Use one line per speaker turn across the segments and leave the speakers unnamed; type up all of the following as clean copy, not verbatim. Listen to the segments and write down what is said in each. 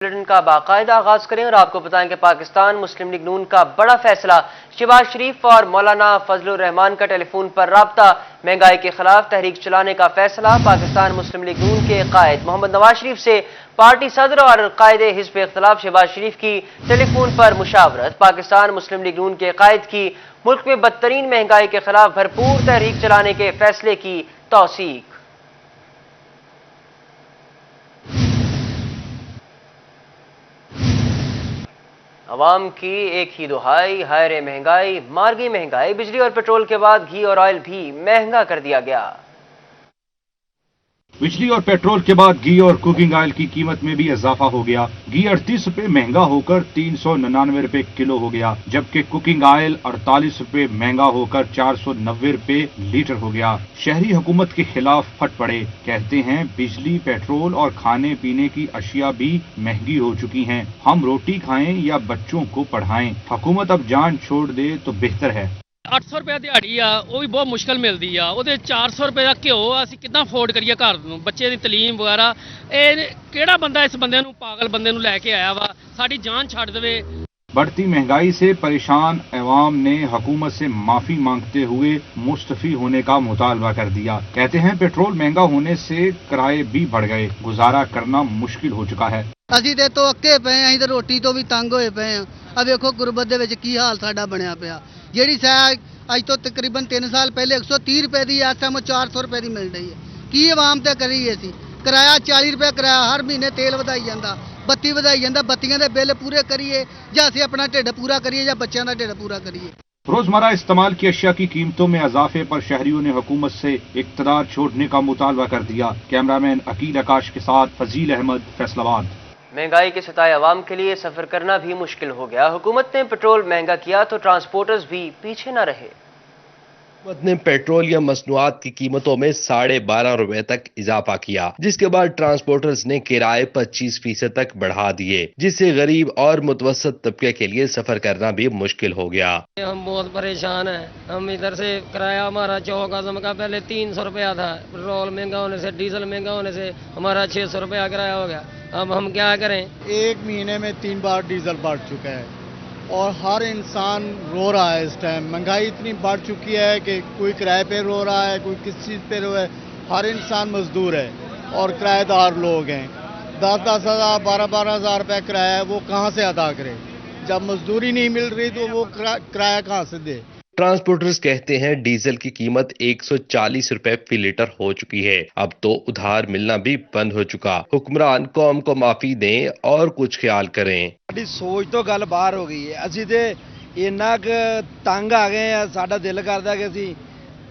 Bulletin का बाकायदा आगाज करें और आपको बताएं कि पाकिस्तान मुस्लिम लीग नून का बड़ा फैसला। शहबाज शरीफ और मौलाना फजलुर रहमान का टेलीफोन पर राब्ता। महंगाई के खिलाफ तहरीक चलाने का फैसला। पाकिस्तान मुस्लिम लीग नून के कायद मोहम्मद नवाज शरीफ से पार्टी सदर और कायदे हिज़्ब इख्तिलाफ शहबाज शरीफ की टेलीफोन पर मुशावरत। पाकिस्तान मुस्लिम लीग नून के कायद की मुल्क में बदतरीन महंगाई के खिलाफ भरपूर तहरीक चलाने के फैसले की तौसीक। अवाम की एक ही दुहाई, हायरे महंगाई, मार गई महंगाई। बिजली और पेट्रोल के बाद घी और ऑयल भी महंगा कर दिया गया।
बिजली और पेट्रोल के बाद घी और कुकिंग ऑयल की कीमत में भी इजाफा हो गया। घी 38 रुपए महंगा होकर 399 रुपए किलो हो गया, जबकि कुकिंग ऑयल 48 रुपए महंगा होकर 490 रुपए लीटर हो गया। शहरी हुकूमत के खिलाफ फट पड़े, कहते हैं बिजली, पेट्रोल और खाने पीने की अशिया भी महंगी हो चुकी हैं। हम रोटी खाएं या बच्चों को पढ़ाएं, हुकूमत अब जान छोड़ दे तो बेहतर है।
800 रुपए दिहाड़ी आ, वो भी बहुत मुश्किल मिलती आ। ਉਹਦੇ 400 रुपए ਦਾ ਘਿਓ ਅਸੀਂ ਕਿੱਦਾਂ ਅਫੋਰਡ ਕਰੀਏ ਘਰ ਨੂੰ, ਬੱਚੇ ਦੀ ਤਾਲੀਮ ਵਗੈਰਾ। ਇਹ ਕਿਹੜਾ ਬੰਦਾ ਇਸ ਬੰਦੇ ਨੂੰ, ਪਾਗਲ ਬੰਦੇ ਨੂੰ ਲੈ ਕੇ ਆਇਆ ਵਾ, ਸਾਡੀ ਜਾਨ ਛੱਡ ਦੇਵੇ।
बढ़ती महंगाई से परेशान अवाम ने हुकूमत से माफी मांगते हुए मुस्तफी होने का मुतालबा कर दिया। कहते हैं पेट्रोल महंगा होने से किराए भी बढ़ गए, गुजारा करना मुश्किल हो चुका है।
ਅਸੀਂ ਤੇ ਤੋਂ ਅੱਕੇ ਪਏ ਆਂ, ਅਸੀਂ ਤੇ ਰੋਟੀ ਤੋਂ ਵੀ ਤੰਗ ਹੋਏ ਪਏ ਆਂ। ਆ ਵੇਖੋ ਗੁਰਬਤ ਦੇ ਵਿੱਚ ਕੀ ਹਾਲ ਸਾਡਾ ਬਣਿਆ ਪਿਆ। ਜਿਹੜੀ ਸ਼ੈ ਅੱਜ ਤੋਂ ਤਕਰੀਬਨ 3 ਸਾਲ ਪਹਿਲੇ 130 ਰੁਪਏ ਦੀ ਐ, ਸਮ 400 ਰੁਪਏ ਦੀ ਮਿਲ ਰਹੀ ਹੈ। ਕੀ ਆਵਾਮ ਤੇ ਕਰੀਏ ਅਸੀਂ? ਕਿਰਾਇਆ 40 ਰੁਪਏ ਕਿਰਾਇਆ, ਹਰ ਮਹੀਨੇ ਤੇਲ ਵਧਾਈ ਜਾਂਦਾ, ਬੱਤੀ ਵਧਾਈ ਜਾਂਦਾ। ਬੱਤੀਆਂ ਦੇ ਬਿੱਲ ਪੂਰੇ ਕਰੀਏ ਜਾਂ ਅਸੀਂ ਆਪਣਾ ਢਿੱਡ ਪੂਰਾ ਕਰੀਏ ਜਾਂ ਬੱਚਿਆਂ ਦਾ ਢਿੱਡ ਪੂਰਾ करिए।
रोजमर्रा इस्तेमाल की अशिया की कीमतों में इजाफे पर शहरियों ने हुकूमत से इक़्तिदार छोड़ने का मुतालबा कर दिया। कैमरामैन अकील आकाश के साथ फजील अहमद, फैसलाबाद।
महंगाई के सताए अवाम के लिए सफर करना भी मुश्किल हो गया। हुकूमत ने पेट्रोल महंगा किया तो ट्रांसपोर्टर्स भी पीछे न रहे।
हुकूमत ने पेट्रोल या मसनूआत की कीमतों में 12.5 रुपए तक इजाफा किया, जिसके बाद ट्रांसपोर्टर्स ने किराए 25% तक बढ़ा दिए, जिससे गरीब और मुतवसत तबके के लिए सफर करना भी मुश्किल हो गया।
हम बहुत परेशान हैं। हम इधर से किराया हमारा चौक आजम का पहले 300 रुपया था, पेट्रोल महंगा होने से, डीजल महंगा होने से हमारा 600 रुपया किराया हो गया। अब हम क्या करें?
एक महीने में 3 बार डीजल बढ़ चुका है और हर इंसान रो रहा है। इस टाइम महंगाई इतनी बढ़ चुकी है कि कोई किराए पे रो रहा है, कोई किस चीज़ पे रो है। हर इंसान मजदूर है और किराएदार लोग हैं। 10-10 हज़ार, 12-12 हज़ार रुपये किराया है, वो कहाँ से अदा करे? जब मजदूरी नहीं मिल रही तो वो किराया कहाँ से दे?
ट्रांसपोर्टर्स कहते हैं डीजल की कीमत 140 रुपए फी लीटर हो चुकी है। अब तो उधार मिलना भी बंद हो चुका। हुक्मरान कौम को माफी दें और कुछ ख्याल करें।
ਸਾਡੀ ਸੋਚ ਤੋਂ ਗੱਲ ਬਾਹਰ ਹੋ ਗਈ ਹੈ। ਅਸੀਂ ਤੇ ਇੰਨਾ ਕੁ ਤੰਗ ਆ ਗਏ ਆ, ਸਾਡਾ ਦਿਲ ਕਰਦਾ ਕਿ ਅਸੀਂ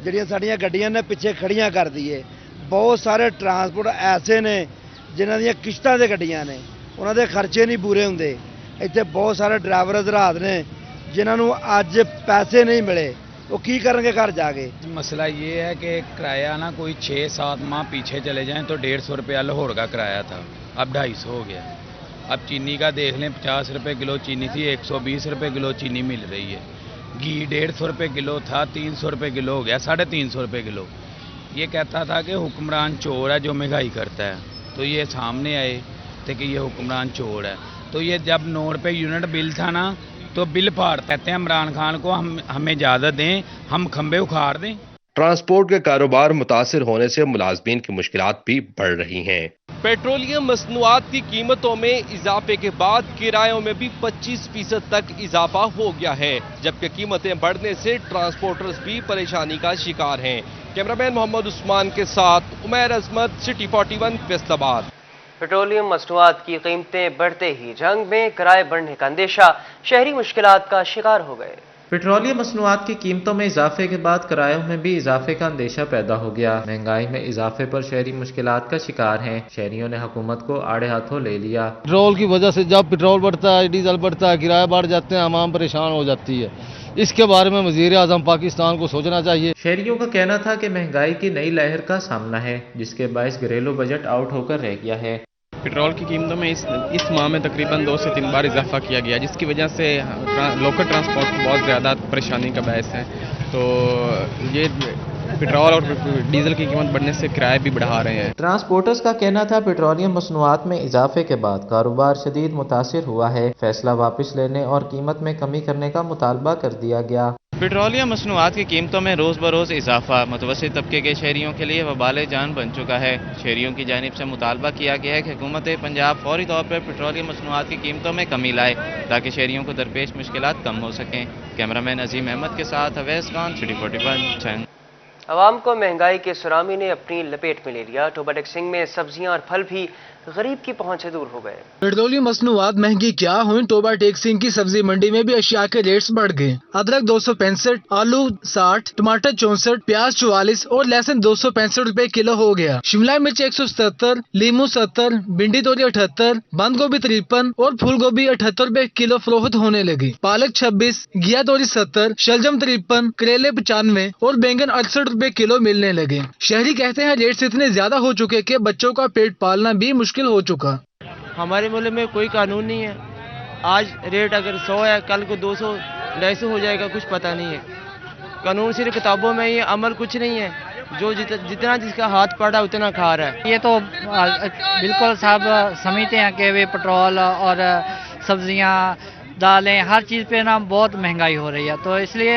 ਜਿਹੜੀਆਂ ਸਾਡੀਆਂ ਗੱਡੀਆਂ ਨੇ ਪਿੱਛੇ ਖੜੀਆਂ ਕਰ ਦਈਏ। ਬਹੁਤ ਸਾਰੇ ਟਰਾਂਸਪੋਰਟ ਐਸੇ ਨੇ ਜਿਨ੍ਹਾਂ ਦੀਆਂ ਕਿਸ਼ਤਾਂ ਤੇ ਗੱਡੀਆਂ ਨੇ, ਉਹਨਾਂ ਦੇ ਖਰਚੇ ਨਹੀਂ ਪੂਰੇ ਹੁੰਦੇ। ਇੱਥੇ ਬਹੁਤ ਸਾਰੇ ਡਰਾਈਵਰ ਹਜ਼ਰਾਤ ਨੇ जिन्हों अज पैसे नहीं मिले, वो की करेंगे घर जाके।
मसला ये है कि किराया ना कोई 6-7 माह पीछे चले जाएं तो 150 रुपया लाहौर का किराया था, अब 250 हो गया। अब चीनी का देख लें, 50 रुपये किलो चीनी थी, 120 रुपये किलो चीनी मिल रही है। घी 150 रुपये किलो था, 300 रुपये किलो हो गया, 350 रुपये किलो। ये कहता था कि हुक्मरान चोर है जो महंगाई करता है, तो ये सामने आए थे कि ये हुक्मरान चोर है। तो ये जब 9 रुपये यूनिट बिल था ना, तो बिल फाड़ कहते हैं इमरान खान को हमें इजाज़त दें, हम खंबे उखाड़ दें।
ट्रांसपोर्ट के कारोबार मुतासिर होने से मुलाजमीन की मुश्किलात भी बढ़ रही हैं।
पेट्रोलियम मसनूआत की कीमतों में इजाफे के बाद किरायों में भी 25% तक इजाफा हो गया है, जबकि कीमतें बढ़ने से ट्रांसपोर्टर्स भी परेशानी का शिकार हैं। कैमरामैन मोहम्मद उस्मान के साथ उमैर अजमत, सिटी 41, फैसलाबाद।
पेट्रोलियम मसनूआत की कीमतें बढ़ते ही जंग में किराए बढ़ने का अंदेशा, शहरी मुश्किलात का शिकार हो गए।
पेट्रोलियम मसनूआत की कीमतों में इजाफे के बाद किरायों में भी इजाफे का अंदेशा पैदा हो गया। महंगाई में इजाफे पर शहरी मुश्किलात का शिकार हैं। शहरियों ने हुकूमत को आड़े हाथों ले लिया।
पेट्रोल की वजह से जब पेट्रोल बढ़ता है, डीजल बढ़ता है, किराए बढ़ जाते हैं, आवाम परेशान हो जाती है। इसके बारे में वज़ीर आज़म पाकिस्तान को सोचना चाहिए।
शहरियों का कहना था कि महंगाई की नई लहर का सामना है, जिसके बायस घरेलू बजट आउट होकर रह गया है।
पेट्रोल की कीमतों में इस माह में तकरीबन 2 से 3 बार इजाफा किया गया, जिसकी वजह से लोकल ट्रांसपोर्ट बहुत ज़्यादा परेशानी का बायस है। तो ये पेट्रोल और डीजल की कीमत बढ़ने से किराए भी बढ़ा रहे हैं।
ट्रांसपोर्टर्स का कहना था पेट्रोलियम मसनूआत में इजाफे के बाद कारोबार शदीद मुतासिर हुआ है। फैसला वापस लेने और कीमत में कमी करने का मुतालबा कर दिया गया।
पेट्रोलियम मसनूआत की कीमतों में रोज़ बरोज़ इजाफा मुतवस्सित तबके के शहरियों के लिए वबाल जान बन चुका है। शहरियों की जानिब से मुतालबा किया गया है कि हुकूमत पंजाब फौरी तौर पर पेट्रोलियम मसनूआत की कीमतों में कमी लाए ताकि शहरियों को दरपेश मुश्किलात कम हो सकें। कैमरामैन अजीम अहमद के साथ अवैस खान, सिटी 41 छंग।
आवाम को महंगाई के सुनामी ने अपनी लपेट में ले लिया। टोबा टेक्सिंग में सब्जियां और फल भी गरीब की पहुंच से दूर हो गए।
पेट्रोलियम मसनूआत महंगी क्या हुई, टोबा टेक्सिंग की सब्जी मंडी में भी अशिया के रेट्स बढ़ गए। अदरक 265, आलू 60, टमाटर 64, प्याज 44 और लहसुन 265 रुपए किलो हो गया। शिमला मिर्च 177, लीमू 70, भिंडी तोरी 78, बंद गोभी 53 और फूल गोभी 78 रुपए किलो फरोख्त होने लगी। पालक 26, घिया तोरी 70, शलजम 53, करेले 95 और बैंगन 68 रुपए किलो मिलने लगे। शहरी कहते हैं रेट्स इतने ज्यादा हो चुके कि बच्चों का पेट पालना भी मुश्किल हो चुका।
हमारे मुल्क में कोई कानून नहीं है। आज रेट अगर 100 है, कल को 200 250 हो जाएगा, कुछ पता नहीं है। कानून सिर्फ किताबों में ही है, अमल कुछ नहीं है। जो जितना जिसका हाथ पड़ा उतना खा रहा है।
ये तो बिल्कुल सब समझते हैं कि वे पेट्रोल और सब्जियां, दालें, हर चीज़ पे ना बहुत महंगाई हो रही है, तो इसलिए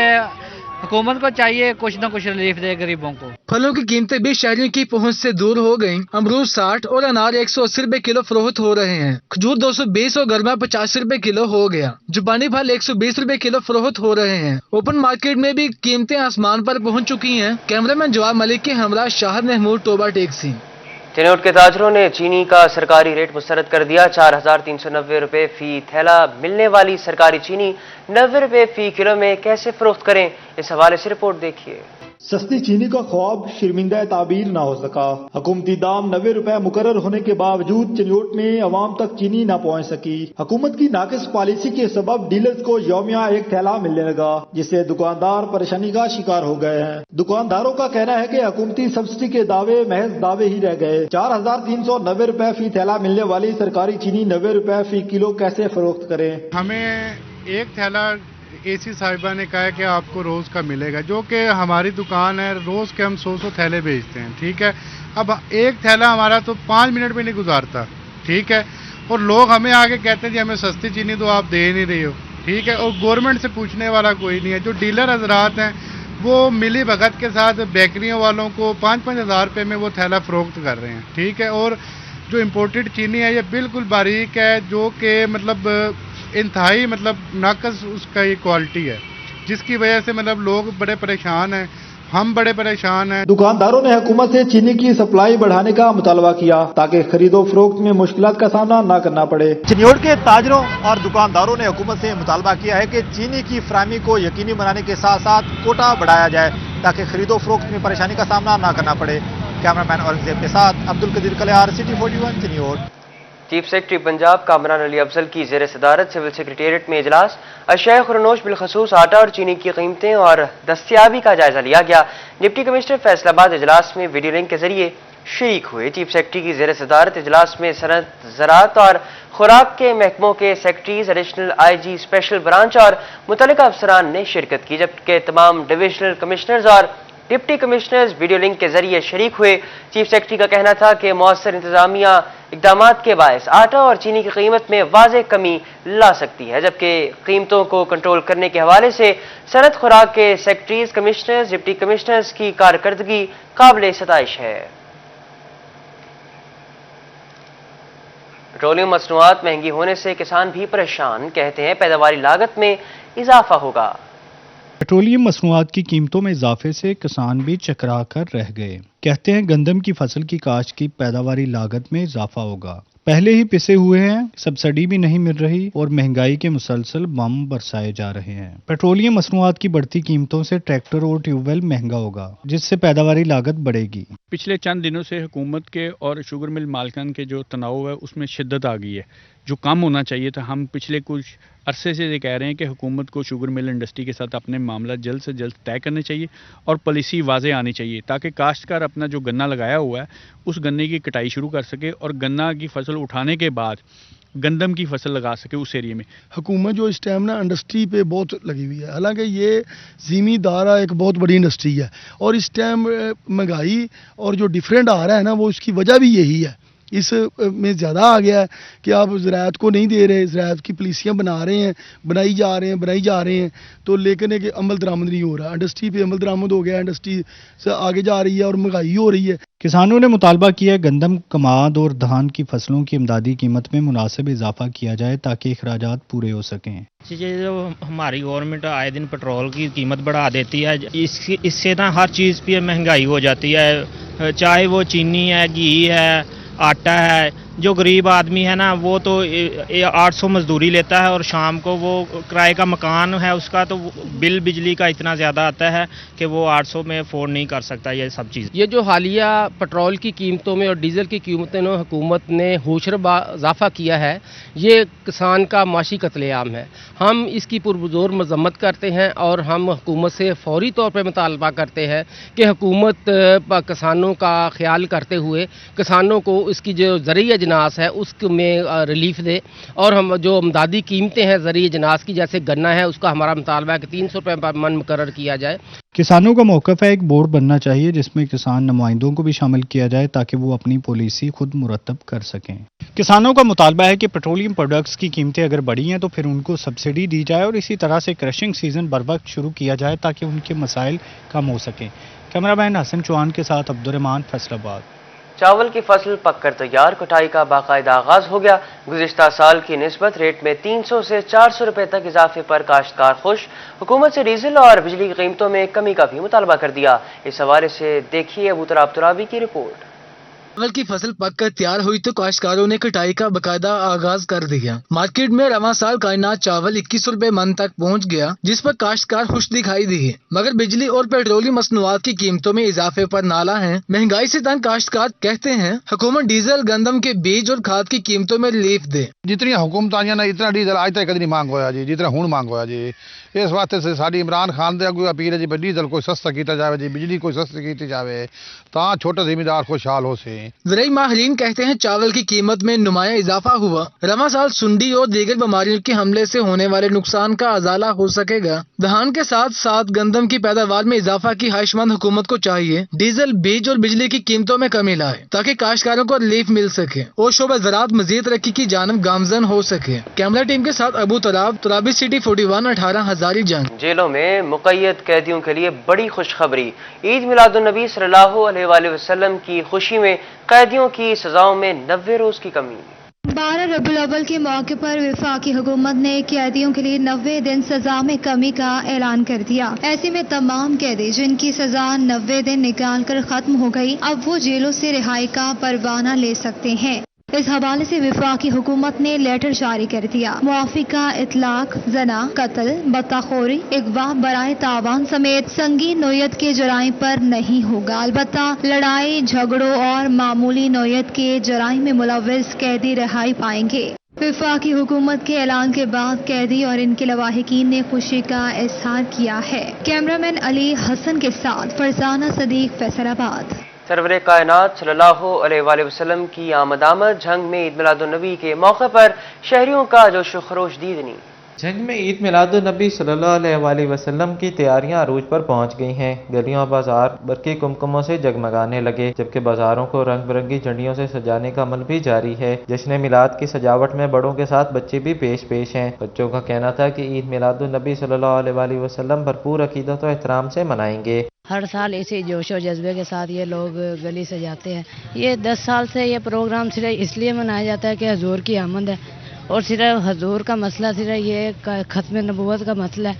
हुकूमत को चाहिए कुछ न कुछ रिलीफ दे गरीबों को।
फलों की कीमतें भी शहरियों की पहुंच से दूर हो गईं। अमरूद 60 और अनार 180 रुपए किलो फरोख्त हो रहे हैं। खजूर 220 और गरमा 50 रुपए किलो हो गया। जुबानी फल 120 रुपए किलो फरोख्त हो रहे हैं। ओपन मार्केट में भी कीमतें आसमान पर पहुंच चुकी हैं। कैमरामैन जवाब मलिक के हमरा शाहिद महमूद, टोबा टेक्सी।
चिन्नौट के ताजरों ने चीनी का सरकारी रेट मुस्तरद कर दिया। 4,390 रुपए फी थैला मिलने वाली सरकारी चीनी 90 रुपए फी किलो में कैसे फरोख्त करें, इस हवाले से रिपोर्ट देखिए।
सस्ती चीनी का ख्वाब शर्मिंदा ताबीर न हो सका। हुकूमती दाम 90 रुपए मुकर्रर होने के बावजूद चिन्नौट में अवाम तक चीनी न पहुंच सकी। हुकूमत की नाकिस पॉलिसी के सबब डीलर्स को यौमिया एक थैला मिलने लगा, जिससे दुकानदार परेशानी का शिकार हो गए हैं। दुकानदारों का कहना है कि हुकूमती सब्सिडी के दावे महज दावे ही रह गए। 4,390 रुपए फी थैला मिलने वाली सरकारी चीनी 90 रुपए फी किलो कैसे फरोख्त करें।
हमें एक थैला एसी साहिबा ने कहा है कि आपको रोज़ का मिलेगा, जो कि हमारी दुकान है, रोज़ के हम 100 थैले बेचते हैं, ठीक है। अब एक थैला हमारा तो 5 मिनट भी नहीं गुजारता, ठीक है। और लोग हमें आगे कहते हैं जी हमें सस्ती चीनी तो आप दे नहीं रही हो, ठीक है। और गवर्नमेंट से पूछने वाला कोई नहीं है। जो डीलर हजरात हैं वो मिली भगत के साथ बेकरियों वालों को 5-5 हज़ार रुपये में वो थैला फरोख्त कर रहे हैं, ठीक है। और जो इम्पोर्टेड चीनी है ये बिल्कुल बारीक है, जो कि मतलब इंतहाई मतलब नाकस उसका ये क्वालिटी है, जिसकी वजह से मतलब लोग बड़े परेशान हैं, हम बड़े परेशान हैं।
दुकानदारों ने हुकूमत से चीनी की सप्लाई बढ़ाने का मुतालबा किया ताकि खरीदो फरोख्त में मुश्किलात का सामना न करना पड़े। चिन्नौट के ताजरों और दुकानदारों ने हुकूमत से मुतालबा किया है कि चीनी की फराहमी को यकीनी बनाने के साथ साथ कोटा बढ़ाया जाए ताकि खरीदो फरोख्त में परेशानी का सामना न करना पड़े। कैमरामैन औरंगजेब के साथ Abdul Qadir Kaliar, city 41 Chiniot.
Chief secretary Punjab Kamran Ali Afzal की ज़ेर सदारत सिविल सेक्रेटेरिएट में इजलास। अशिया खुरनोश बिलखसूस आटा और चीनी की कीमतें और दस्तियाबी का जायजा लिया गया। डिप्टी कमिश्नर फैसलाबाद इजलास में वीडियो लिंक के जरिए शरीक हुए। चीफ सेक्रेटरी की ज़ेर सदारत इजलास में सनत, ज़राअत और खुराक के महकमों के secretaries, additional IG special branch और मुतल्लिका अफसरान ने शिरकत की, जबकि तमाम डिविजनल कमिश्नर्स और डिप्टी कमिश्नर्स वीडियो लिंक के जरिए शरीक हुए। चीफ सेक्रेटरी का कहना था कि मौसर इंतजामिया इकदामात के बायस आटा और चीनी की कीमत में वाज़ेह कमी ला सकती है, जबकि कीमतों को कंट्रोल करने के हवाले से सनत खुराक के सेक्रेटरीज, कमिश्नर्स, डिप्टी कमिश्नर्स की कारकर्दगी काबिल सताइश है। पेट्रोलियम मसनूआत महंगी होने से किसान भी परेशान, कहते हैं पैदावारी लागत में इजाफा होगा।
पेट्रोलियम मसनूआत की कीमतों में इजाफे से किसान भी चकरा कर रह गए। कहते हैं गंदम की फसल की काश्त की पैदावारी लागत में इजाफा होगा। पहले ही पिसे हुए हैं, सब्सिडी भी नहीं मिल रही और महंगाई के मुसलसल बम बरसाए जा रहे हैं। पेट्रोलियम मसनूआत की बढ़ती कीमतों से ट्रैक्टर और ट्यूबवेल महंगा होगा, जिससे पैदावारी लागत बढ़ेगी।
पिछले चंद दिनों से हुकूमत के और शुगर मिल मालिकान के जो तनाव है उसमें शिद्दत आ गई है, जो कम होना चाहिए था। हम पिछले कुछ अरसे से ये कह रहे हैं कि हुकूमत को शुगर मिल इंडस्ट्री के साथ अपने मामला जल्द से जल्द तय करने चाहिए और पॉलिसी वाज़ेह आनी चाहिए ताकि काश्तकार अपना जो गन्ना लगाया हुआ है उस गन्ने की कटाई शुरू कर सके और गन्ना की फसल उठाने के बाद गंदम की फसल लगा सके उस एरिया में।
हुकूमत जो इस टाइम ना इंडस्ट्री पे बहुत लगी हुई है, हालांकि ये ज़मींदारा एक बहुत बड़ी इंडस्ट्री है और इस टाइम महंगाई और जो डिफरेंट आ रहा है ना, वो उसकी वजह भी यही है। इस में ज़्यादा आ गया है कि आप ज़राअत को नहीं दे रहे, ज़राअत की पॉलिसियाँ बनाई जा रहे हैं, तो लेकिन एक अमल दरामद नहीं हो रहा। इंडस्ट्री पे अमल दरामद हो गया, इंडस्ट्री से आगे जा रही है और महंगाई हो रही है।
किसानों ने मुतालबा किया है गंदम, कमाद और धान की फसलों की इमदादी कीमत में मुनासिब इजाफा किया जाए ताकि अखराजात पूरे हो सकें।
जो हमारी गवर्नमेंट आए दिन पेट्रोल की कीमत बढ़ा देती है, इससे ना हर चीज़ पे महंगाई हो जाती है, चाहे वो चीनी है, घी है, आटा है। जो गरीब आदमी है ना, वो तो 800 मजदूरी लेता है और शाम को वो किराए का मकान है उसका, तो बिल बिजली का इतना ज़्यादा आता है कि वो 800 में अफोर्ड नहीं कर सकता ये सब चीज़।
ये जो हालिया पेट्रोल की कीमतों में और डीजल की कीमतों में हुकूमत ने होशर इजाफा किया है, ये किसान का माशी कत्लेआम है। हम इसकी पुरजोर मजम्मत करते हैं और हम हुकूमत से फौरी तौर पर मुतालबा करते हैं कि हुकूमत किसानों का ख्याल करते हुए किसानों को इसकी जो ज़रिया अजनास है उसमें रिलीफ दे, और हम जो इमदादी कीमतें हैं ज़रिए अजनास की, जैसे गन्ना है, उसका हमारा मुतालबा है कि 300 रुपये पर मन मुकर्रर किया जाए।
किसानों का मौक़िफ़ है एक बोर्ड बनना चाहिए जिसमें किसान नुमाइंदों को भी शामिल किया जाए ताकि वो अपनी पॉलिसी खुद मुरतब कर सकें। किसानों का मुतालबा है कि पेट्रोलियम प्रोडक्ट्स की कीमतें अगर बढ़ी हैं तो फिर उनको सब्सिडी दी जाए और इसी तरह से क्रशिंग सीजन बर वक्त शुरू किया जाए ताकि उनके मसाइल कम हो सकें। कैमरामैन हसन चौहान के साथ अब्दुर्रहमान, फैसलाबाद।
चावल की फसल पककर तैयार, कटाई का बाकायदा आगाज हो गया। गुज़िश्ता साल की निस्बत रेट में 300 से 400 रुपए तक इजाफे पर काश्तकार खुश। हुकूमत से डीजल और बिजली की कीमतों में कमी का भी मुतालबा कर दिया। इस हवाले से देखिए अबू तराब तुराबी की रिपोर्ट।
चावल की फसल पककर तैयार हुई तो काश्तकारों ने कटाई का बाकायदा आगाज कर दिया। मार्केट में रवां साल कायनात चावल 21 रुपए मन तक पहुंच गया, जिस पर काश्तकार खुश दिखाई दिए, मगर बिजली और पेट्रोलियम मसनूआत की कीमतों में इजाफे पर नाला है। महंगाई से तंग काश्तकार कहते हैं हुकूमत डीजल, गंदम के बीज और खाद की कीमतों में रिलीफ दे।
जितनी हुकूमत आईयां ने इतना डीजल आज तक कभी नहीं मांग होया जी, जितना हुण मांग होया जी। इस वास्ते से साडी इमरान खान दे अगू अपील है जी, डीजल कोई सस्ता किया जाए जी, बिजली कोई सस्ती की जाए, ता छोटे जिमीदार खुशहाल हो से।
ज़राई माहिरीन कहते हैं चावल की कीमत में नुमाया इजाफा हुआ। रवां साल सुंडी और दीगर बीमारियों के हमले से होने वाले नुकसान का अजाला हो सकेगा। धान के साथ साथ गंदम की पैदावार में इजाफा की ख्वाहिशमंद हुकूमत को चाहिए डीजल, बीज और बिजली की कीमतों में कमी लाए ताकि काश्तकारों को रिलीफ मिल सके और शोबा ज़राअत मजीद तरक्की की जानब गामजन हो सके। कैमरा टीम के साथ अबू तराब, तुराबी सिटी 41, 18 हजारी जंग।
जेलों में मुक़य्यद कैदियों के लिए बड़ी खुशखबरी। ईद मिलादुन्नबी सल्लल्लाहु अलैहि वसल्लम की खुशी में कैदियों की सजाओं में 90 रोज की कमी।
12 रबीउल अव्वल के मौके पर वफाकी हुकूमत ने कैदियों के लिए 90 दिन सजा में कमी का ऐलान कर दिया। ऐसे में तमाम कैदी जिनकी सजा 90 दिन निकाल कर खत्म हो गई, अब वो जेलों से रिहाई का परवाना ले सकते हैं। इस हवाले से वफाकी हुकूमत ने लेटर जारी कर दिया। मुआफी का इतलाक जना, कत्ल, बत्ताखोरी, अगवा, बराए तावान समेत संगीन नोयत के जराइम पर नहीं होगा। अलबत्ता लड़ाई झगड़ों और मामूली नोयत के जराइम में मुलव्वस कैदी रिहाई पाएंगे। वफाकी हुकूमत के ऐलान के बाद कैदी और इनके लवाहिकीन ने खुशी का इजहार किया है। कैमरामैन अली हसन के साथ फरजाना सदीक, फैसलाबाद।
सरवरे कायनात सल्लल्लाहु अलैहि वसल्लम की आमद जंग में ईद मिलादुन्नबी के मौके पर शहरियों का जोश व खरोश दीदनी।
जंग में ईद मिलादुन्नबी सल्लल्लाहु अलैहि वसल्लम की तैयारियां अरूज पर पहुंच गई हैं। गलियां बाजार बरकी कुमकुमों से जगमगाने लगे, जबकि बाजारों को रंग बिरंगी झंडियों से सजाने का अमल भी जारी है। जश्न मिलाद की सजावट में बड़ों के साथ बच्चे भी पेश हैं। बच्चों का कहना था कि ईद मिलादुन्नबी सल्लल्लाहु अलैहि वसल्लम भरपूर अकीदत और एहतराम से मनाएंगे।
हर साल इसी जोश और जज्बे के साथ ये लोग गली सजाते हैं। ये 10 साल से ये प्रोग्राम सिर्फ इसलिए मनाया जाता है कि हजूर की आमद है, और सिर्फ हजूर का मसला सिर्फ ये ख़त्म नबूवत का मसला है,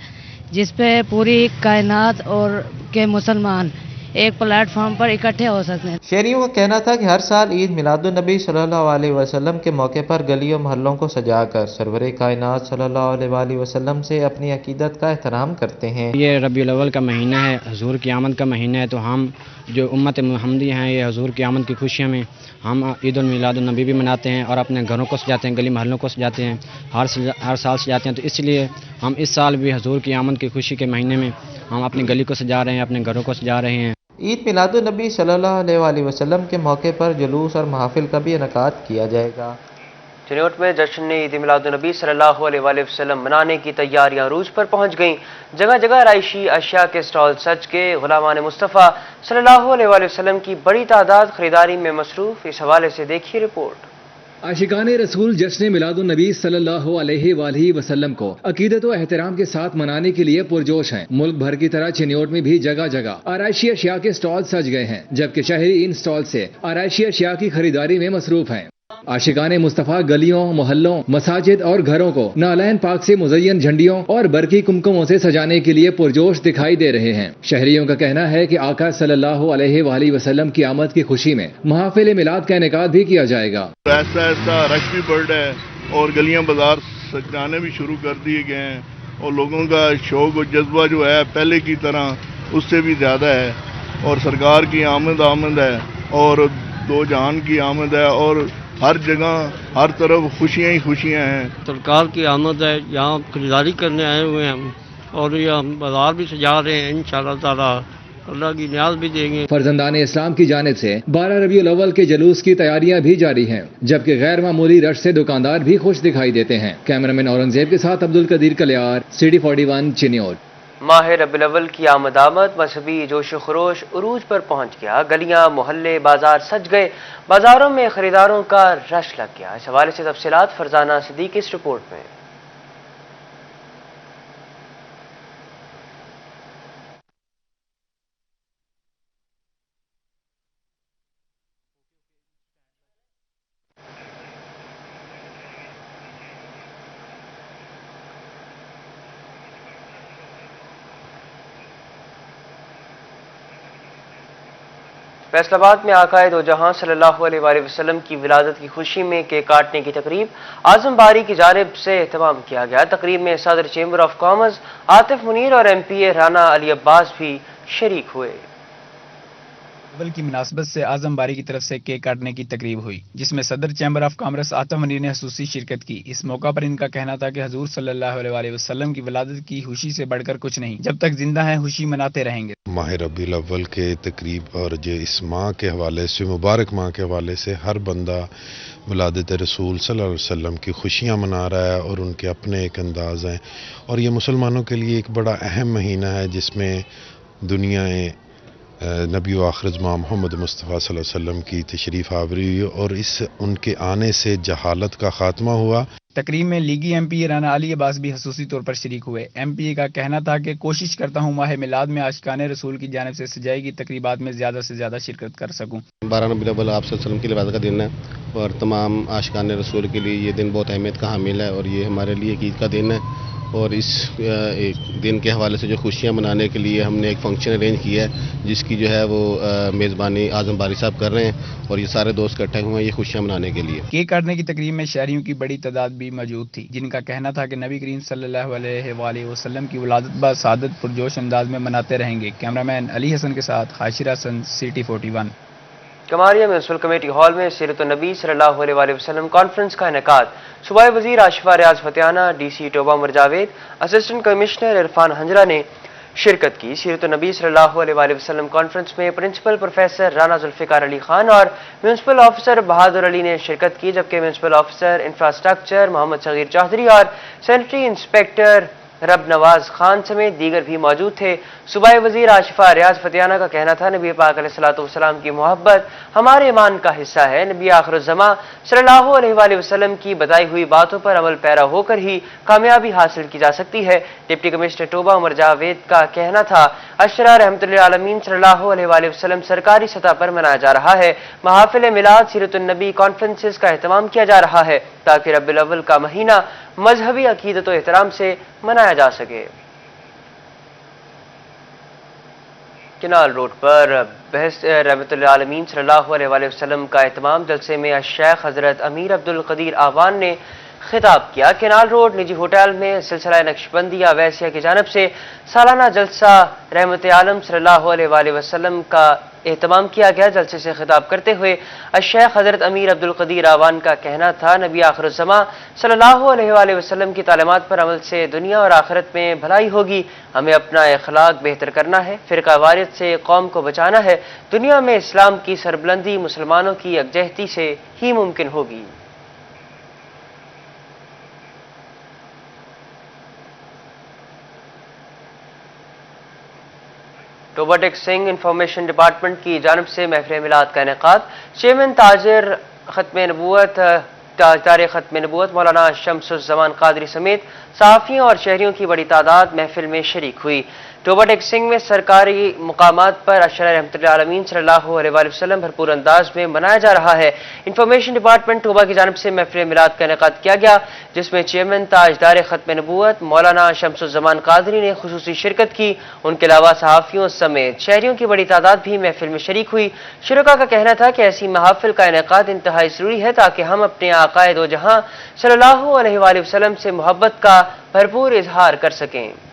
जिस पे पूरी कायनात और के मुसलमान एक प्लेटफॉर्म पर इकट्ठे हो सकते हैं।
शहरियों का कहना था कि हर साल ईद मिलादुन्नबी सल्लल्लाहु अलैहि वसल्लम के मौके पर गलियों मोहल्लों को सजाकर सरवरे कायनात सल्लल्लाहु अलैहि वसल्लम से अपनी अकीदत का एहतराम करते हैं।
ये रबीउल अव्वल का महीना है, हजूर की आमद का महीना है, तो हम जो उम्मत मुहम्मदी हैं ये हजूर की आमद की खुशियों में हम ईद उल मिलादुन्नबी भी मनाते हैं और अपने घरों को सजाते हैं, गली मोहल्लों को सजाते हैं, हर साल सजाते हैं। तो इसलिए हम इस साल भी हजूर की आमद की खुशी के महीने में हम अपनी गली को सजा रहे हैं, अपने घरों को सजा रहे हैं।
ईद मिलादुन्नबी सल्लल्लाहु अलैहि वसल्लम के मौके पर जुलूस और महफिल का भी इनेकाद किया जाएगा।
चिन्योट में जश्न ईद मिलादुन्नबी सल्लल्लाहु अलैहि वसल्लम मनाने की तैयारियां अरूज पर पहुंच गईं। जगह जगह राइशी अशिया के स्टॉल सज के। गुलामान मुस्तफ़ा सल्लल्लाहु अलैहि वसल्लम की बड़ी तादाद खरीदारी में मसरूफ। इस हवाले से देखिए रिपोर्ट।
आशिकाने रसूल जश्न मिलादुन्नबी सल्लल्लाहु अलैहि वसल्लम को अकीदत व एहतराम के साथ मनाने के लिए पुरजोश हैं। मुल्क भर की तरह चिन्योट में भी जगह जगह आराइशी अशिया के स्टॉल सज गए हैं, जबकि शहरी इन स्टॉल से आराइशी अशिया की खरीदारी में मसरूफ हैं। आशिकाने मुस्तफ़ा गलियों, मोहल्लों, मसाजिद और घरों को नालैन पाक से मुज़य्यन झंडियों और बरकी कुमकुमों से सजाने के लिए पुरजोश दिखाई दे रहे हैं। शहरियों का कहना है कि आका सल्लल्लाहु अलैहि वसल्लम की आमद की खुशी में महफिल मिलाद का इनेकाद भी किया जाएगा।
ऐसा ऐसा रश भी बढ़ रहा है और गलियां बाजार सजाने भी शुरू कर दिए गए हैं और लोगों का शौक और जज्बा जो है पहले की तरह उससे भी ज़्यादा है और सरकार की आमद है और दो जहान की आमद है और हर जगह हर तरफ खुशियाँ ही खुशियाँ हैं।
सरकार की आमद है, यहाँ खरीदारी करने आए हुए हैं और ये हम बाजार भी सजा रहे हैं। इंशाअल्लाह ताला अल्लाह की न्याज भी देंगे।
फर्जंदान इस्लाम की जानिब से 12 रबीउल अव्वल के जुलूस की तैयारियां भी जारी हैं, जबकि गैर मामूली रश से दुकानदार भी खुश दिखाई देते हैं। कैमरामैन औरंगजेब के साथ अब्दुल कदीर कलियार, CD41 चिन्योट।
माह रबीउल अव्वल की आमद मजहबी जोश खरोश उरूज पर पहुंच गया। गलियां, मोहल्ले, बाजार सज गए। बाजारों में खरीदारों का रश लग गया। इस हवाले से तफसीलात फरजाना सिद्दीकी इस रिपोर्ट में। फैसलाबाद में आकाए दो जहां सल्लल्लाहु अलैहि वसल्लम की विलादत की खुशी में केक काटने की तकरीब आजम बारी की जानिब से एहतमाम किया गया। तकरीब में सदर chamber of commerce Atif Munir और MPA राना अली अब्बास भी शरीक हुए।
अव्वल की मुनासबत से आजम बारी की तरफ से केक काटने की तकरीब हुई, जिसमें सदर chamber of commerce Atif Munir ने खसूसी शिरकत की। इस मौका पर इनका कहना था कि हजूर सल्लल्लाहु अलैहि वसल्लम की विलादत की खुशी से बढ़कर कुछ नहीं, जब तक जिंदा हैं खुशी मनाते रहेंगे।
माह रबीउल अव्वल के तकरीब और जो इस माह के हवाले से, मुबारक माह के हवाले से हर बंदा विलादत रसूल सल्लल्लाहु अलैहि वसल्लम की खुशियाँ मना रहा है और उनके अपने एक अंदाज हैं और ये मुसलमानों के लिए एक बड़ा अहम महीना है जिसमें दुनियाएँ नबी व आखिर ज़मां मोहम्मद मुस्तफ़ा सल्लल्लाहु अलैहि वसल्लम की तशरीफ़ आवरी हुई और इस उनके आने से जहालत का खात्मा हुआ।
तकरीब में लीगी MPA राना अली अब्बास भी खसूसी तौर पर शरीक हुए। MPA का कहना था कि कोशिश करता हूँ माह मिलाद में आशिकाने रसूल की जानिब से सजाई गई तकरीबात में ज़्यादा से ज़्यादा शिरकत कर सकूँ।
12 रबीउल अव्वल आप सल्लल्लाहु अलैहि वसल्लम की विलादत का दिन है और तमाम आशिकाने रसूल के लिए ये दिन बहुत अहमियत का हामिल है और ये हमारे लिए ईद का दिन है और इस एक दिन के हवाले से जो खुशियाँ मनाने के लिए हमने एक फंक्शन अरेंज किया है जिसकी जो है वो मेज़बानी आजम बारी साहब कर रहे हैं और ये सारे दोस्त इकट्ठे हुए हैं ये खुशियाँ मनाने के लिए।
केक काटने की तकरीब में शहरियों की बड़ी तादाद भी मौजूद थी, जिनका कहना था कि नबी करीम सल्लल्लाहु अलैहि वसल्लम की विलादत बासादत पुरजोश अंदाज में मनाते रहेंगे। कैमरामैन अली हसन के साथ Hashir Hasan, CD41।
Kamalia municipal committee hall में सीरत-उन-नबी सल्लल्लाहु अलैहि वसल्लम कॉन्फ्रेंस का इनेकाद। सूबाई वज़ीर Asifa Riaz Fatyana, DC Toba Umar Javed, assistant commissioner Irfan Hanjra ने शिरकत की। सीरत-उन-नबी सल्लल्लाहु अलैहि वसल्लम कॉन्फ्रेंस में प्रिंसिपल प्रोफेसर राना जुल्फ़िकार अली खान और म्यूनसिपल ऑफिसर बहादुर अली ने शिरकत की, जबकि municipal officer infrastructure Mohammad Sagheer Chaudhry और सैनिटरी इंस्पेक्टर रब नवाज खान समेत दीगर भी मौजूद थे। सूबाई वज़ीर आशिफा रियाज फतियाना का कहना था नबी पाक अलैहिस्सलातु वस्सलाम की मोहब्बत हमारे ईमान का हिस्सा है। नबी आखिरुज़्ज़मां सल्लल्लाहु अलैहि वसल्लम की बताई हुई बातों पर अमल पैरा होकर ही कामयाबी हासिल की जा सकती है। डिप्टी कमिश्नर टोबा उमर जावेद का कहना था अशरा रहमतुल आलमीन सल्लल्लाहु अलैहि वसल्लम सरकारी सतह पर मनाया जा रहा है। महफिल मिलाद सीरत-उन-नबी कॉन्फ्रेंसेस का एहतमाम किया जा रहा है ताकि रबीउल अव्वल का महीना मजहबी अकीदत और एहतराम से मनाया जा सके। किनाल रोड पर बहस रहमतुल आलमीन सल्लल्लाहु अलैहि वसल्लम का एहतमाम जलसे में शेख हजरत अमीर अब्दुल कदीर आवान ने खिताब किया। किनाल रोड निजी होटल में सिलसिला नक्शबंदी अवैसिया की जानिब से सालाना जलसा रहमत आलम सल्लल्लाहु अलैहि वसल्लम का एहतमाम किया गया। जलसे से खिताब करते हुए शेख हजरत अमीर अब्दुल कदीर आवान का कहना था नबी आखिरुज़्ज़मां सल्लल्लाहु अलैहि वसल्लम की तालीमात पर अमल से दुनिया और आखिरत में भलाई होगी। हमें अपना अखलाक बेहतर करना है, फ़िरका वारियत से कौम को बचाना है। दुनिया में इस्लाम की सरबुलंदी मुसलमानों की यकजहती से ही मुमकिन होगी। टोबाटेक सिंह इंफॉर्मेशन डिपार्टमेंट की जानब से महफिल मिलाद का इनेकाद। चेयरमैन ताजर खत्म नबूवत ताजदार खत्म नबूवत मौलाना शम्सुज़्ज़मान क़ादरी समेत सहाफ़ियों और शहरियों की बड़ी तादाद महफिल में शरीक हुई। टोबाटेक सिंह में सरकारी मुकामात पर अशरा रहमतुल्लाह आलमीन सल्लल्लाहु अलैहि वसल्लम भरपूर अंदाज में मनाया जा रहा है। इंफॉर्मेशन डिपार्टमेंट टोबा की जानब से महफिल मिलाद का इनेकाद किया गया, जिसमें चेयरमैन ताजदार खत्म नबूवत मौलाना शम्सुज़्ज़मान क़ादरी ने खुसूसी शिरकत की। उनके अलावा सहाफ़ियों समेत शहरियों की बड़ी तादाद भी महफिल में शरीक हुई। शुरका का कहना था कि ऐसी महफिल का इनेकाद इंतहाई ज़रूरी है ताकि हम अपने आक़ाए दो जहां सल्लल्लाहु अलैहि वसल्लम से मोहब्बत का भरपूर इजहार कर सकें।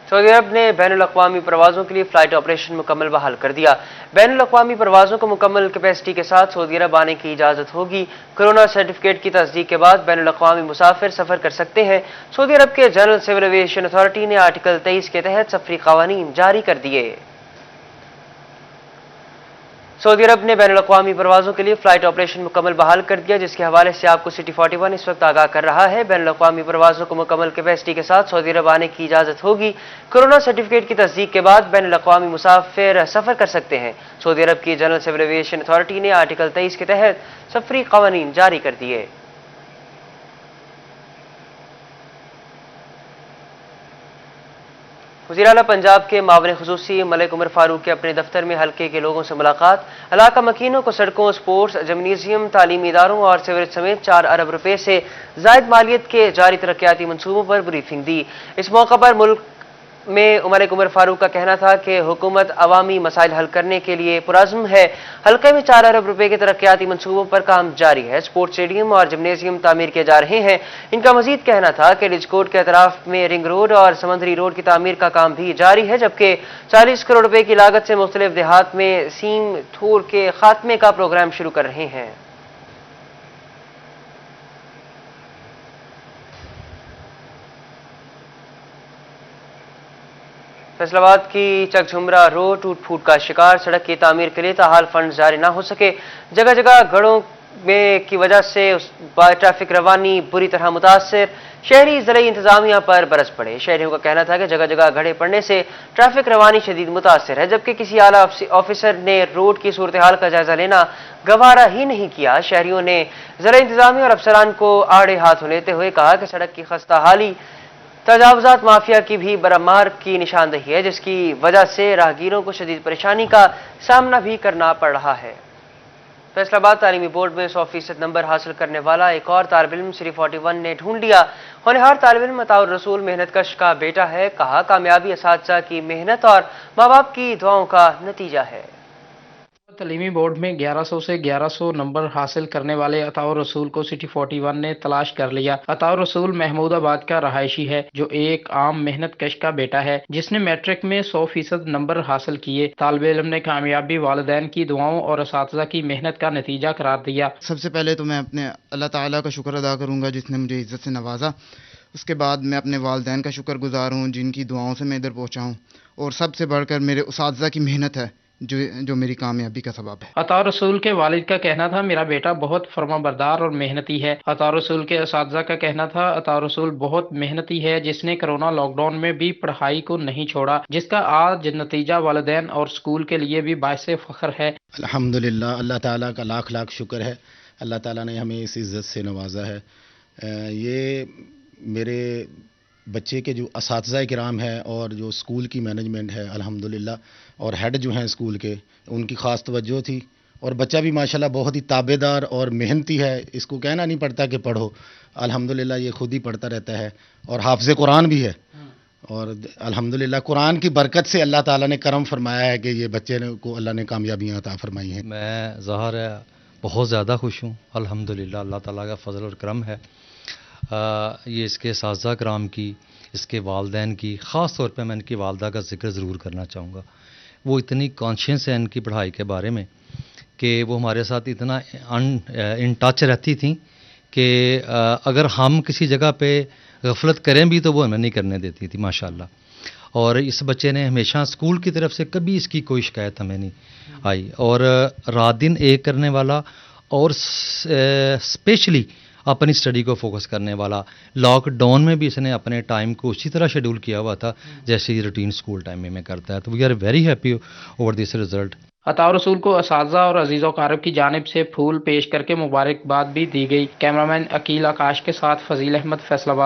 सऊदी अरब ने बैनुल-अक़वामी परवाज़ों के लिए फ़्लाइट ऑपरेशन मुकम्मल बहाल कर दिया। बैनुल-अक़वामी परवाज़ों को मुकम्मल कैपेसिटी के साथ सऊदी अरब आने की इजाज़त होगी। कोरोना सर्टिफिकेट की तस्दीक के बाद बैनुल-अक़वामी मुसाफिर सफ़र कर सकते हैं। सऊदी अरब के जनरल सिविल एविएशन अथॉरिटी ने आर्टिकल 23 के तहत सफरी क़वानीन जारी कर दिए। सऊदी अरब ने बैनुल-अक़वामी परवाज़ों के लिए फ़्लाइट ऑपरेशन मुकम्मल बहाल कर दिया, जिसके हवाले से आपको सिटी 41 इस वक्त आगाह कर रहा है। बैनुल-अक़वामी परवाज़ों को मुकम्मल कैपेसिटी के साथ सऊदी अरब आने की इजाज़त होगी। कोरोना सर्टिफिकेट की तस्दीक के बाद बैनुल-अक़वामी मुसाफिर सफ़र कर सकते हैं। सऊदी अरब की जनरल सिविल एविएशन अथॉरिटी ने आर्टिकल 23 के तहत सफरी क़वानीन जारी कर दिए। वज़ीर आला पंजाब के मावने खुसूसी मलिक उमर फारूक के अपने दफ्तर में हल्के के लोगों से मुलाकात। इलाका मकीनों को सड़कों, स्पोर्ट्स, जिम्नेजियम, तालीमी इदारों और सीवरेज समेत 4 अरब रुपए से जायद मालियत के जारी तरक्याती मनसूबों पर ब्रीफिंग दी। इस मौका पर मुल्क में मलिक उमर फारूक का कहना था कि हुकूमत अवामी मसाइल हल करने के लिए पुरज़्म है। हल्के में 4 अरब रुपए के तरक्याती मनसूबों पर काम जारी है। स्पोर्ट्स स्टेडियम और जिम्नेजियम तामीर किए जा रहे हैं। इनका मजीद कहना था कि लिजकोट के अतराफ में रिंग रोड और समंदरी रोड की तामीर का काम भी जारी है, जबकि 40 करोड़ रुपए की लागत से मुख्तलिफ देहात में सीम थूर के खात्मे का प्रोग्राम शुरू कर रहे हैं। फैसलाबाद की चकझुमरा रोड टूट फूट का शिकार। सड़क की तामीर के लिए ताहाल फंड जारी ना हो सके। जगह जगह गढ़ों में की वजह से ट्रैफिक रवानी बुरी तरह मुतासर। शहरी ज़राई इंतजामिया पर बरस पड़े। शहरियों का कहना था कि जगह जगह गड्ढे पड़ने से ट्रैफिक रवानी शदीद मुतासर है, जबकि किसी आला ऑफिसर ने रोड की सूरत हाल का जायजा लेना गवारा ही नहीं किया। शहरियों ने ज़राई इंतजामिया और अफसरान को आड़े हाथों लेते हुए कहा कि सड़क की खस्ता हाली तजावुज़ात माफिया की भी बरामार की निशानदही है, जिसकी वजह से राहगीरों को शदीद परेशानी का सामना भी करना पड़ रहा है। फैसलाबाद तालीमी बोर्ड में 100% नंबर हासिल करने वाला एक और तालिब इल्म सिटी 41 ने ढूंढ लिया। होनहार तालिब इल्म अताउर रसूल मेहनत कश का बेटा है। कहा कामयाबी असातिज़ा की मेहनत और माँ बाप की दुआओं का नतीजा है।
तालीमी बोर्ड में 1100 से 1100 नंबर हासिल करने वाले अताउर रसूल को सिटी 41 ने तलाश कर लिया। अताउर रसूल महमूदाबाद का रहायशी है, जो एक आम मेहनत कश का बेटा है, जिसने मैट्रिक में 100% नंबर हासिल किए। तालिबे इल्म ने कामयाबी वालिदैन की दुआओं और असातिज़ा की मेहनत का नतीजा करार दिया।
सबसे पहले तो मैं अपने अल्लाह ताला का शुक्र अदा करूँगा जिसने मुझे इज़्ज़त से नवाजा। उसके बाद मैं अपने वालिदैन का शुक्रगुजार हूँ जिनकी दुआओं से मैं इधर पहुँचा हूँ, और सबसे बढ़कर मेरे उसातिज़ा की मेहनत है जो मेरी कामयाबी का सबब है।
अताउर रसूल के वालिद का कहना था मेरा बेटा बहुत फरमाबरदार और मेहनती है। अताउर रसूल के असातिज़ा का कहना था अताउर रसूल बहुत मेहनती है, जिसने कोरोना लॉकडाउन में भी पढ़ाई को नहीं छोड़ा, जिसका आज नतीजा वालिदैन और स्कूल के लिए भी बाइसे फ़ख्र है।
अल्हम्दुलिल्लाह, अल्लाह ताला का लाख लाख शुक्र है। अल्लाह ताला ने हमें इस इज़्ज़त से नवाजा है। ये मेरे बच्चे के जो असातिज़ा किराम है और जो स्कूल की मैनेजमेंट है अल्हम्दुलिल्लाह, और हेड जो हैं स्कूल के, उनकी ख़ास तवज्जो थी। और बच्चा भी माशाल्लाह बहुत ही ताबेदार और मेहनती है। इसको कहना नहीं पड़ता कि पढ़ो, अल्हम्दुलिल्लाह ये खुद ही पढ़ता रहता है, और हाफ़िज़ कुरान भी है। और अल्हम्दुलिल्लाह कुरान की बरकत से अल्लाह ताला ने करम फरमाया है कि ये बच्चे को अल्लाह ने कामयाबियाँ अता फरमाई हैं।
मैं ज़ाहिर है बहुत ज़्यादा खुश हूँ। अल्हम्दुलिल्लाह अल्लाह ताला का फ़ज़ल और करम है। ये इसके असातिज़ा कराम की, इसके वालिदैन की, ख़ास तौर पे मैं इनकी वालदा का ज़िक्र ज़रूर करना चाहूँगा। वो इतनी कॉन्शियस है इनकी पढ़ाई के बारे में कि वो हमारे साथ इतना इन टच रहती थी कि अगर हम किसी जगह पे गफलत करें भी तो वो हमें नहीं करने देती थी माशाल्लाह। और इस बच्चे ने हमेशा स्कूल की तरफ से कभी इसकी कोई शिकायत हमें नहीं आई, और रात दिन एक करने वाला, और स्पेशली अपनी स्टडी को फोकस करने वाला। लॉकडाउन में भी इसने अपने टाइम को उसी तरह शेड्यूल किया हुआ था जैसे ये रूटीन स्कूल टाइम में करता है। तो we are very happy over this result.
Atta Rasool को असातिज़ा और अजीज़ व अक़ारिब की जानिब से फूल पेश करके मुबारकबाद भी दी गई। कैमरामैन अकील आकाश के साथ फजील अहमद, फैसलाबाद।